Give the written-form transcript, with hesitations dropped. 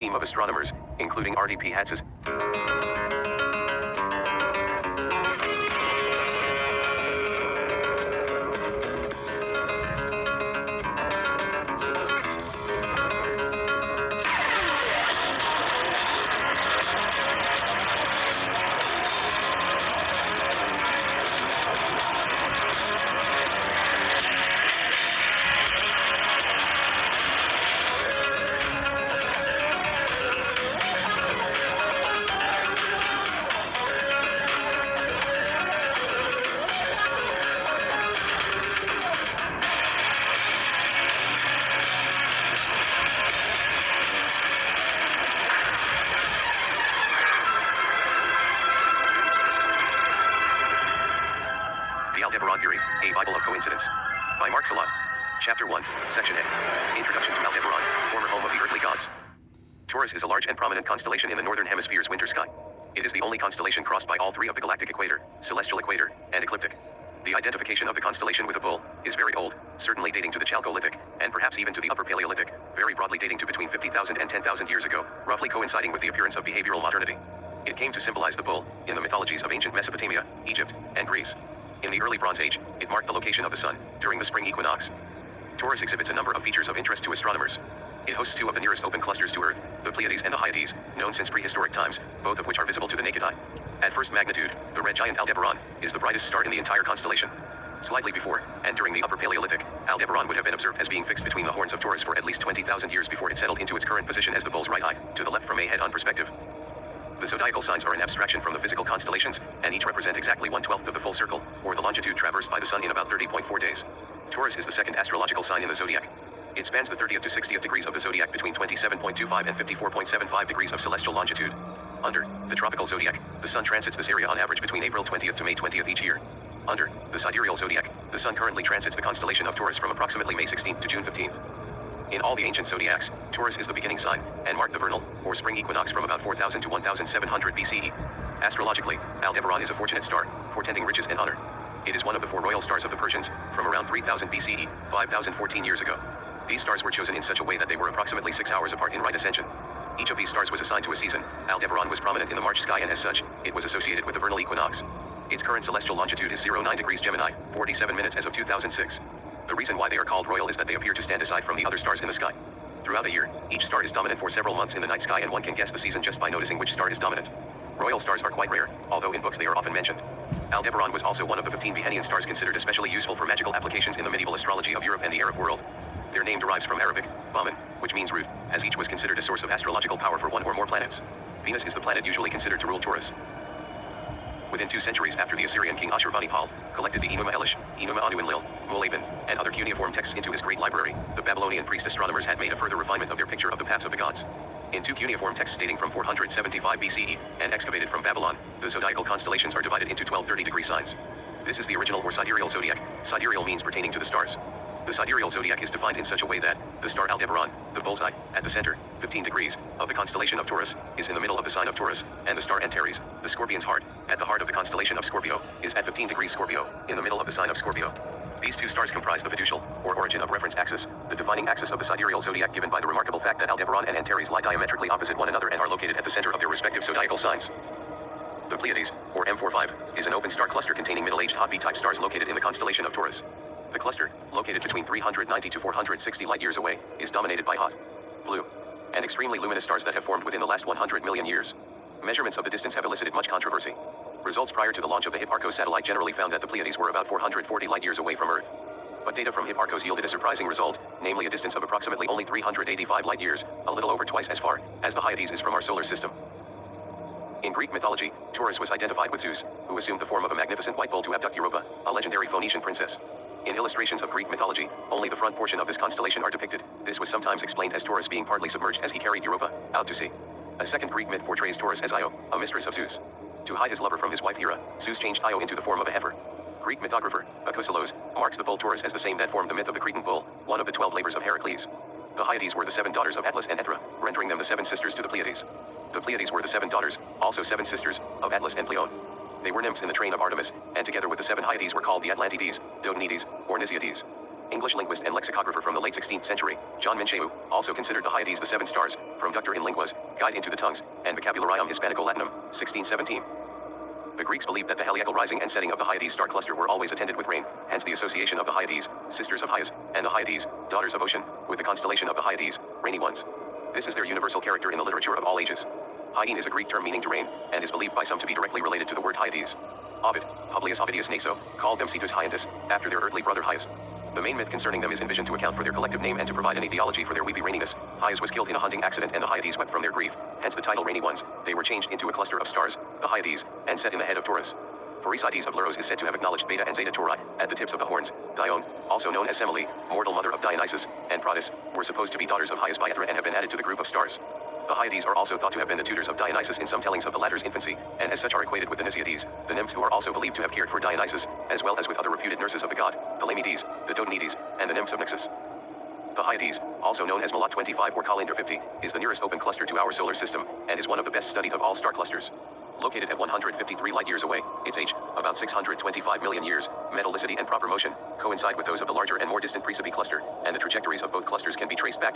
team of astronomers, including RDP haTHORs. The Aldebaran Theory, A Bible of Coincidence. By Mark Salat. Chapter 1, Section A. Introduction to Aldebaran, former home of the earthly gods. Taurus is a large and prominent constellation in the northern hemisphere's winter sky. It is the only constellation crossed by all three of the galactic equator, celestial equator, and ecliptic. The identification of the constellation with a bull is very old, certainly dating to the Chalcolithic, and perhaps even to the Upper Paleolithic, very broadly dating to between 50,000 and 10,000 years ago, roughly coinciding with the appearance of behavioral modernity. It came to symbolize the bull in the mythologies of ancient Mesopotamia, Egypt, and Greece. In the early Bronze Age, it marked the location of the sun during the spring equinox. Taurus exhibits a number of features of interest to astronomers. It hosts two of the nearest open clusters to Earth, the Pleiades and the haTHORs, known since prehistoric times, both of which are visible to the naked eye. At first magnitude, the red giant Aldebaran is the brightest star in the entire constellation. Slightly before, and during the Upper Paleolithic, Aldebaran would have been observed as being fixed between the horns of Taurus for at least 20,000 years before it settled into its current position as the bull's right eye, to the left from a head-on perspective. The zodiacal signs are an abstraction from the physical constellations, and each represent exactly 1/12 of the full circle, or the longitude traversed by the sun in about 30.4 days. Taurus is the second astrological sign in the zodiac. It spans the 30th to 60th degrees of the zodiac between 27.25 and 54.75 degrees of celestial longitude. Under the tropical zodiac, the sun transits this area on average between April 20th to May 20th each year. Under the sidereal zodiac, the sun currently transits the constellation of Taurus from approximately May 16th to June 15th. In all the ancient zodiacs, Taurus is the beginning sign, and marked the vernal, or spring equinox from about 4000 to 1700 BCE. Astrologically, Aldebaran is a fortunate star, portending riches and honor. It is one of the four royal stars of the Persians, from around 3000 BCE, 5014 years ago. These stars were chosen in such a way that they were approximately 6 hours apart in right ascension. Each of these stars was assigned to a season. Aldebaran was prominent in the March sky, and as such, it was associated with the vernal equinox. Its current celestial longitude is 09 degrees Gemini, 47 minutes as of 2006. The reason why they are called royal is that they appear to stand aside from the other stars in the sky. Throughout a year, each star is dominant for several months in the night sky, and one can guess the season just by noticing which star is dominant. Royal stars are quite rare, although in books they are often mentioned. Aldebaran was also one of the 15 Behenian stars considered especially useful for magical applications in the medieval astrology of Europe and the Arab world. Their name derives from Arabic, Baman, which means root, as each was considered a source of astrological power for one or more planets. Venus is the planet usually considered to rule Taurus. Within 2 centuries after the Assyrian king Ashurbanipal collected the Enuma Elish, Enuma Anu Enlil, Mulabin, and other cuneiform texts into his great library, the Babylonian priest astronomers had made a further refinement of their picture of the paths of the gods. In 2 cuneiform texts dating from 475 BCE, and excavated from Babylon, the zodiacal constellations are divided into 12 30-degree signs. This is the original or sidereal zodiac. Sidereal means pertaining to the stars. The sidereal zodiac is defined in such a way that the star Aldebaran, the bullseye, at the center, 15 degrees, of the constellation of Taurus, is in the middle of the sign of Taurus, and the star Antares, the scorpion's heart, at the heart of the constellation of Scorpio, is at 15 degrees Scorpio, in the middle of the sign of Scorpio. These 2 stars comprise the fiducial, or origin of reference axis, the defining axis of the sidereal zodiac, given by the remarkable fact that Aldebaran and Antares lie diametrically opposite one another and are located at the center of their respective zodiacal signs. The Pleiades, or M45, is an open star cluster containing middle-aged hot B-type stars located in the constellation of Taurus. The cluster, located between 390 to 460 light-years away, is dominated by hot, blue, and extremely luminous stars that have formed within the last 100 million years. Measurements of the distance have elicited much controversy. Results prior to the launch of the Hipparcos satellite generally found that the Pleiades were about 440 light-years away from Earth. But data from Hipparcos yielded a surprising result, namely a distance of approximately only 385 light-years, a little over twice as far as the haTHORs is from our solar system. In Greek mythology, Taurus was identified with Zeus, who assumed the form of a magnificent white bull to abduct Europa, a legendary Phoenician princess. In illustrations of Greek mythology, only the front portion of this constellation are depicted. This was sometimes explained as Taurus being partly submerged as he carried Europa out to sea. A second Greek myth portrays Taurus as Io, a mistress of Zeus. To hide his lover from his wife Hera, Zeus changed Io into the form of a heifer. Greek mythographer, Akoselos, marks the bull Taurus as the same that formed the myth of the Cretan bull, one of the 12 labors of Heracles. The haTHORs were the 7 daughters of Atlas and Ethra, rendering them the 7 sisters to the Pleiades. The Pleiades were the 7 daughters, also 7 sisters, of Atlas and Pleione. They were nymphs in the train of Artemis, and together with the 7 haTHORs were called the Atlantides, Dodonides, or Nisiades. English linguist and lexicographer from the late 16th century, John Mincheu, also considered the haTHORs the 7 stars, From Ductor in Linguas, Guide into the Tongues, and Vocabularium Hispanico-Latinum, 1617. The Greeks believed that the heliacal rising and setting of the haTHORs star cluster were always attended with rain, hence the association of the haTHORs, sisters of Hyas, and the haTHORs, daughters of ocean, with the constellation of the haTHORs, rainy ones. This is their universal character in the literature of all ages. Hyene is a Greek term meaning to rain, and is believed by some to be directly related to the word haTHORs. Ovid, Publius Ovidius Naso, called them Cetus Hyantis, after their earthly brother Hyas. The main myth concerning them is envisioned to account for their collective name and to provide an etiology for their weepy raininess. Hyas was killed in a hunting accident and the haTHORs wept from their grief, hence the title Rainy Ones. They were changed into a cluster of stars, the haTHORs, and set in the head of Taurus. Phoresides of Leros is said to have acknowledged Beta and Zeta Tauri, at the tips of the horns. Dione, also known as Semele, mortal mother of Dionysus, and Protis, were supposed to be daughters of Hyas by Ithra and have been added to the group of stars. The haTHORs are also thought to have been the tutors of Dionysus in some tellings of the latter's infancy, and as such are equated with the Nisiades, the nymphs who are also believed to have cared for Dionysus, as well as with other reputed nurses of the god, the Lamides, the Dodonides, and the nymphs of Nyxus. The haTHORs, also known as Malat 25 or Calendar 50, is the nearest open cluster to our solar system, and is one of the best studied of all star clusters. Located at 153 light-years away, its age, about 625 million years, metallicity and proper motion, coincide with those of the larger and more distant Praesepe cluster, and the trajectories of both clusters can be traced back